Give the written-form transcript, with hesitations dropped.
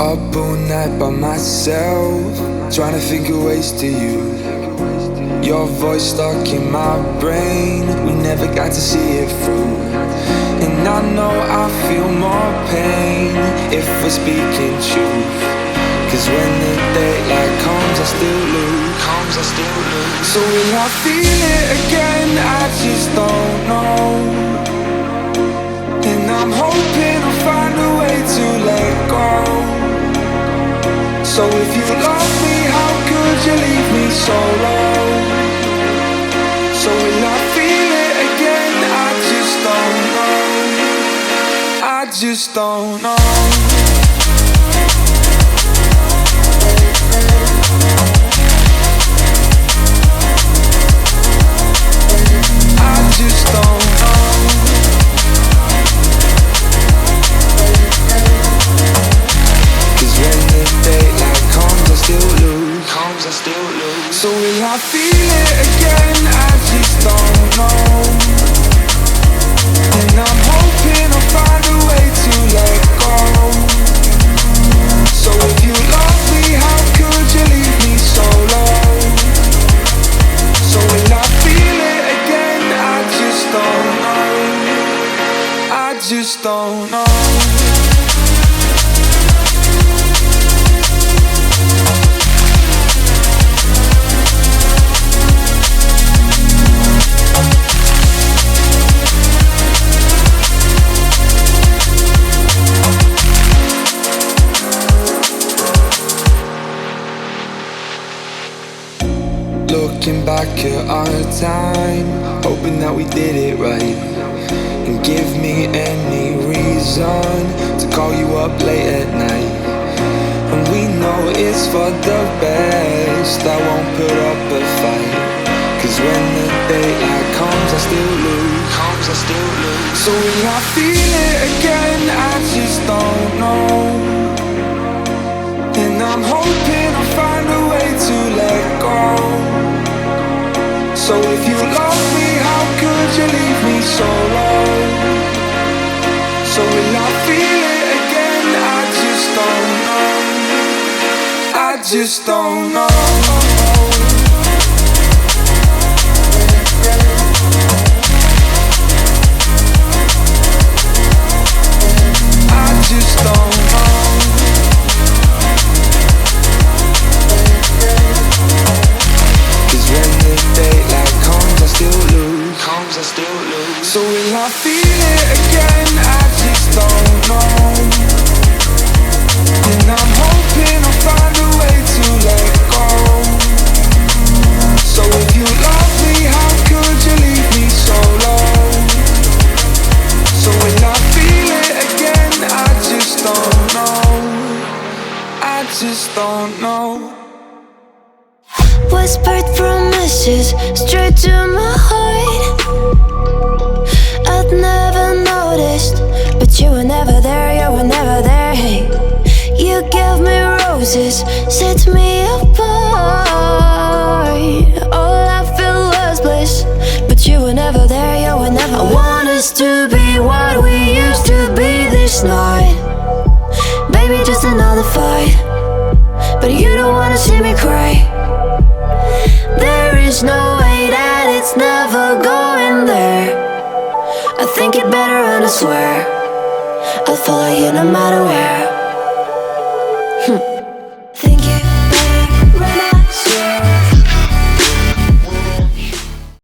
Up all night by myself, trying to think of ways to you. Your voice stuck in my brain, we never got to see it through. And I know I feel more pain if we're speaking truth. Cause when the daylight comes I still lose. So will I feel it again? I just don't know. And I'm hoping I'll find a way to let go. So if you love me, how could you leave me so low? So will I feel it again? I just don't know. I just don't know. I just don't know. Cause when the daylight comes I still lose. So will I feel it again? I just don't know. And I'm hoping I'll find a way to let go. So if you love me, how could you leave me so low? So will I feel it again? I just don't know. I just don't know. Looking back at our time, hoping that we did it right. And give me any reason to call you up late at night. And we know it's for the best, I won't put up a fight. Cause when the daylight comes I still lose. So will I feel it again? I just don't know. And I'm hoping I'll find a way to let go. So if you love me, how could you leave me so low? So will I feel it again? I just don't know. I just don't know. I just don't know. Cause when the daylight comes I still lose. So will I feel it again? I just don't know. And I'm hoping I'll find a way to let go. So if you love me, how could you leave me so low? So will I feel it again? I just don't know. I just don't know. Whispered promises straight to my heart. I'd never noticed, but you were never there, you were never there. Hey, you gave me roses, set me apart. All I felt was bliss, but you were never there, you were never there. I want us to be what we used to be this night. Baby, just another fight, but you don't wanna see me cry. There is no way that it's never going there. I think it better and I swear I'll follow you no matter where.